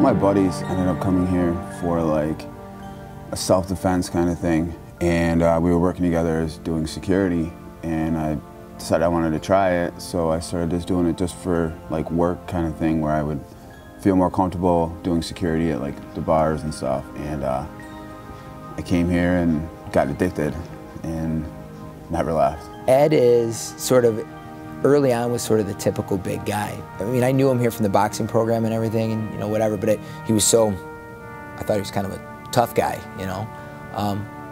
my buddies ended up coming here for like a self-defense kind of thing, and we were working together as doing security, and I decided I wanted to try it, so I started just doing it just for like work kind of thing, where I would feel more comfortable doing security at like the bars and stuff. And I came here and got addicted and never left. Ed is sort of, early on, was sort of the typical big guy. I mean, I knew him here from the boxing program and everything, and you know, whatever, but he was so, I thought he was kind of a tough guy, you know,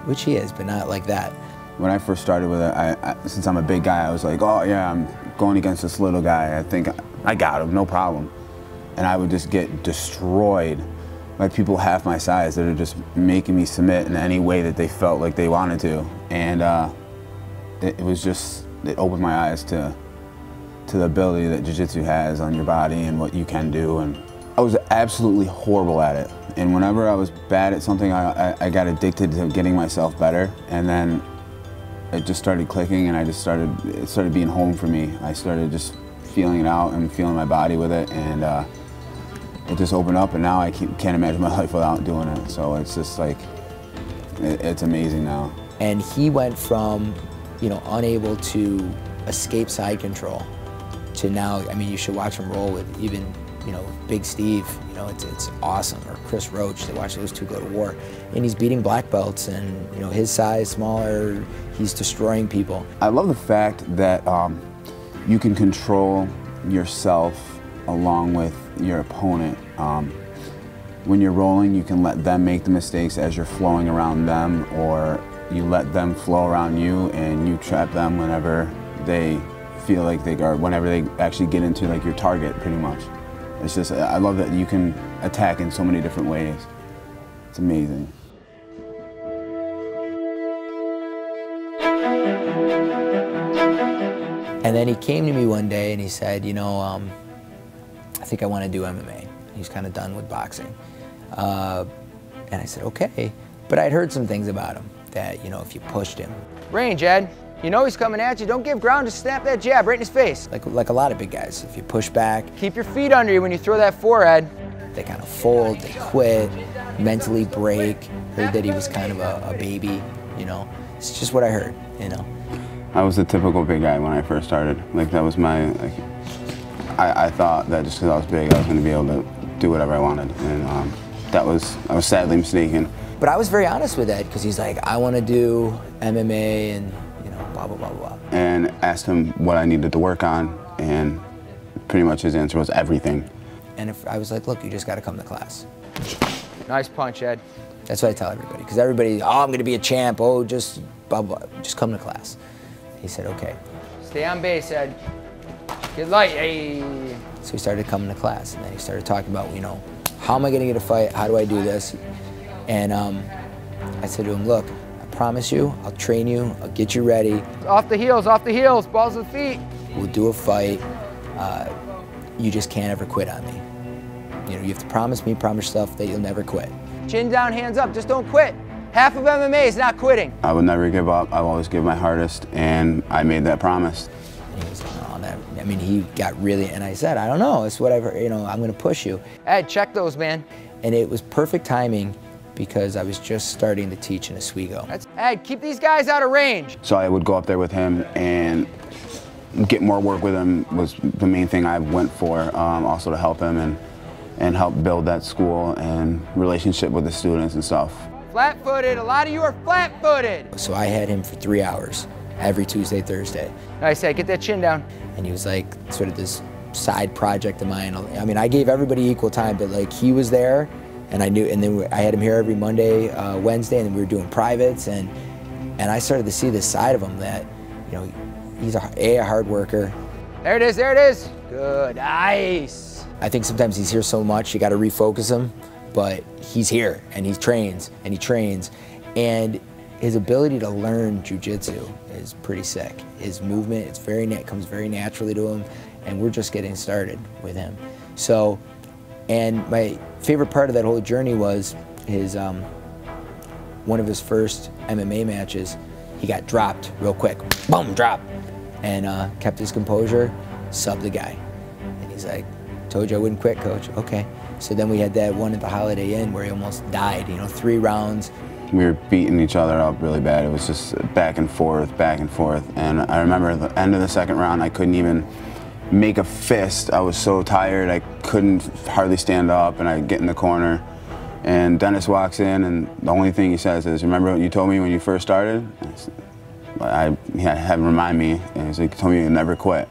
which he is, but not like that. When I first started with it, since I'm a big guy, I was like, oh yeah, I'm going against this little guy. I think I got him, no problem. And I would just get destroyed by people half my size that are just making me submit in any way that they felt like they wanted to. And it was just, it opened my eyes to the ability that jiu-jitsu has on your body and what you can do. And I was absolutely horrible at it. And whenever I was bad at something, I got addicted to getting myself better. And then it just started clicking, and it started being home for me. I started just feeling it out and feeling my body with it, and it just opened up, and now I can't imagine my life without doing it. So it's just like, it's amazing now. And he went from, you know, unable to escape side control to now, I mean, you should watch him roll with even, you know, Big Steve, you know, it's awesome. Or Chris Roach, they watch those two go to war. And he's beating black belts, and, you know, his size, smaller, he's destroying people. I love the fact that you can control yourself along with your opponent. When you're rolling, you can let them make the mistakes as you're flowing around them, or you let them flow around you and you trap them whenever they feel like they are, whenever they actually get into like your target, pretty much. It's just, I love that you can attack in so many different ways. It's amazing. And then he came to me one day and he said, you know, I think I want to do MMA. He's kind of done with boxing. And I said, okay. But I'd heard some things about him that, you know, if you pushed him. Range, Ed. You know he's coming at you. Don't give ground, just snap that jab right in his face. Like a lot of big guys, if you push back. Keep your feet under you when you throw that forehead. They kind of fold, they quit, mentally break. Heard that he was kind of a baby, you know. It's just what I heard, you know. I was the typical big guy when I first started. Like, that was my, like, I thought that just because I was big, I was going to be able to do whatever I wanted. And I was sadly mistaken. But I was very honest with Ed, because he's like, I want to do MMA and, you know, blah, blah, blah, blah. And asked him what I needed to work on, and pretty much his answer was everything. And if I was like, look, you just got to come to class. Nice punch, Ed. That's what I tell everybody, because everybody, oh, I'm going to be a champ, oh, just blah, blah, just come to class. He said, okay. Stay on base, Ed. Get light, hey. So he started coming to class, and then he started talking about, you know, how am I going to get a fight? How do I do this? And I said to him, look, I promise you, I'll train you, I'll get you ready. Off the heels, balls to the feet. We'll do a fight. You just can't ever quit on me. You know, you have to promise me, promise yourself that you'll never quit. Chin down, hands up, just don't quit. Half of MMA is not quitting. I would never give up. I would always give my hardest, and I made that promise. And he was like, oh, that, I mean, he got really, and I said, I don't know, it's whatever, you know, I'm gonna push you. Ed, check those, man. And it was perfect timing, because I was just starting to teach in Oswego. Ed, keep these guys out of range. So I would go up there with him and get more work with him was the main thing I went for, also to help him and help build that school and relationship with the students and stuff. Flat-footed, a lot of you are flat-footed. So I had him for 3 hours, every Tuesday, Thursday. I said, get that chin down. And he was like sort of this side project of mine. I mean, I gave everybody equal time, but like he was there, and I knew, and then I had him here every Monday, Wednesday, and we were doing privates, and I started to see this side of him that, you know, he's a hard worker. There it is, there it is. Good, nice. I think sometimes he's here so much, you gotta refocus him, but he's here, and he trains, and his ability to learn jiu-jitsu is pretty sick. His movement, it comes very naturally to him, and we're just getting started with him. So, and my favorite part of that whole journey was his, one of his first MMA matches, he got dropped real quick, boom, drop, and kept his composure, subbed the guy. And he's like, told you I wouldn't quit, coach, okay. So then we had that one at the Holiday Inn where he almost died, you know, 3 rounds. We were beating each other up really bad. It was just back and forth. And I remember at the end of the second round, I couldn't even make a fist. I was so tired, I couldn't hardly stand up, and I'd get in the corner. And Dennis walks in, and the only thing he says is, "Remember what you told me when you first started?" He had him remind me, and he told me you never quit.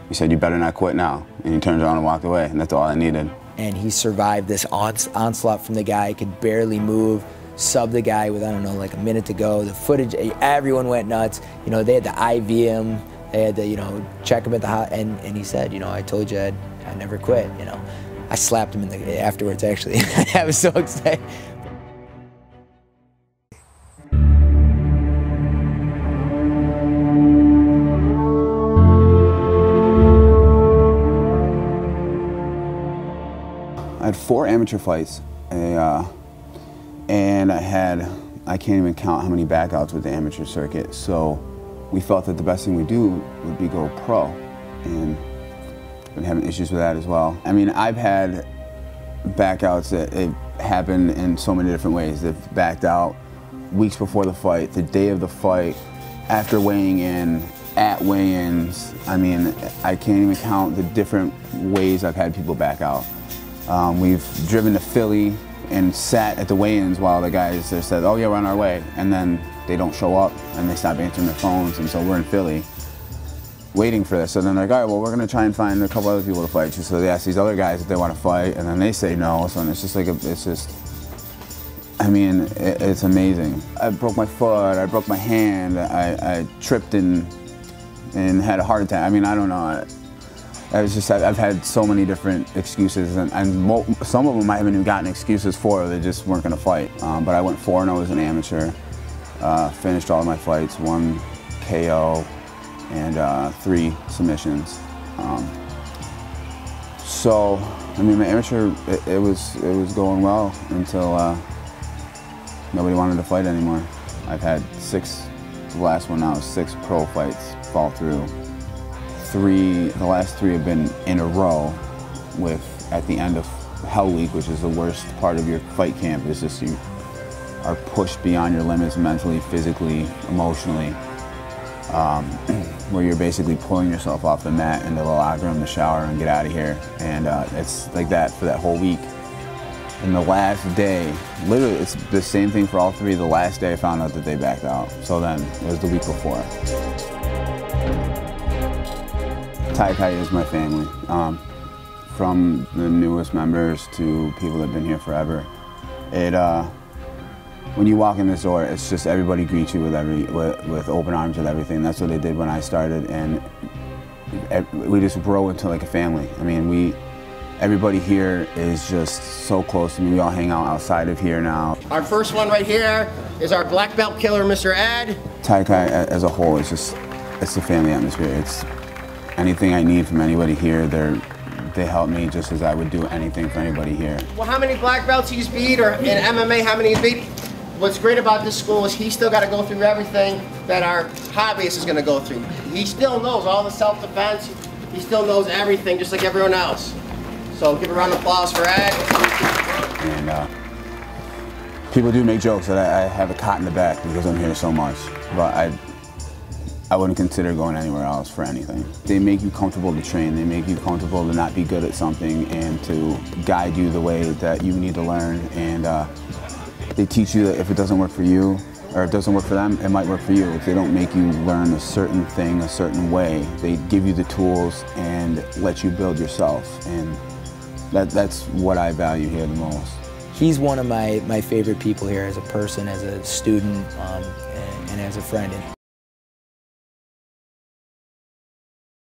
He said, "You better not quit now." And he turned around and walked away, and that's all I needed. And he survived this onslaught from the guy, could barely move, subbed the guy with, I don't know, like a minute to go. The footage, everyone went nuts. You know, they had to IV him, they had to, you know, check him at the hospital, and he said, you know, "I told you I never quit," you know. I slapped him afterwards, actually. I was so excited. I had 4 amateur fights, and I can't even count how many backouts with the amateur circuit. So we felt that the best thing we do would be go pro, and been having issues with that as well. I mean, I've had backouts that have happened in so many different ways. They've backed out weeks before the fight, the day of the fight, after weighing in, at weigh-ins. I mean, I can't even count the different ways I've had people back out. We've driven to Philly and sat at the weigh-ins while the guys have said, "Oh yeah, we're on our way," and then they don't show up and they stop answering their phones, and so we're in Philly waiting for this. So then they're like, "All right, well, we're going to try and find a couple other people to fight you." So they ask these other guys if they want to fight, and then they say no. So it's just like, I mean, it's amazing. I broke my foot, I broke my hand, I tripped and had a heart attack. I mean, I don't know. I've had so many different excuses, and some of them I haven't even gotten excuses for. They just weren't going to fight. But I went 4-0 as an amateur, finished all of my fights, 1 KO, and 3 submissions. So, I mean, my amateur, it was going well until nobody wanted to fight anymore. I've had 6, the last one now is 6 pro fights fall through. The last 3 have been in a row with, at the end of Hell Week, which is the worst part of your fight camp, is just you are pushed beyond your limits mentally, physically, emotionally. Where you're basically pulling yourself off the mat into the locker room, the shower, and get out of here. And it's like that for that whole week. And the last day, literally, it's the same thing for all 3. The last day I found out that they backed out. So then, it was the week before. Tai Tai is my family. From the newest members to people that have been here forever. When you walk in this door, it's just everybody greets you with open arms and everything. That's what they did when I started, and we just grow into like a family. I mean, everybody here is just so close to me. We all hang out outside of here now. Our first one right here is our black belt killer, Mr. Ed. Tai Tai as a whole, it's a family atmosphere. It's anything I need from anybody here, they help me just as I would do anything for anybody here. Well, how many black belts he's beat, or in MMA, how many he's beat? What's great about this school is he still got to go through everything that our hobbyist is going to go through. He still knows all the self-defense. He still knows everything, just like everyone else. So give a round of applause for Ed. And people do make jokes that I have a cot in the back because I'm here so much, but I wouldn't consider going anywhere else for anything. They make you comfortable to train. They make you comfortable to not be good at something and to guide you the way that you need to learn. And they teach you that if it doesn't work for you, or it doesn't work for them, it might work for you. If they don't make you learn a certain thing a certain way, they give you the tools and let you build yourself. And that's what I value here the most. He's one of my favorite people here as a person, as a student, and as a friend.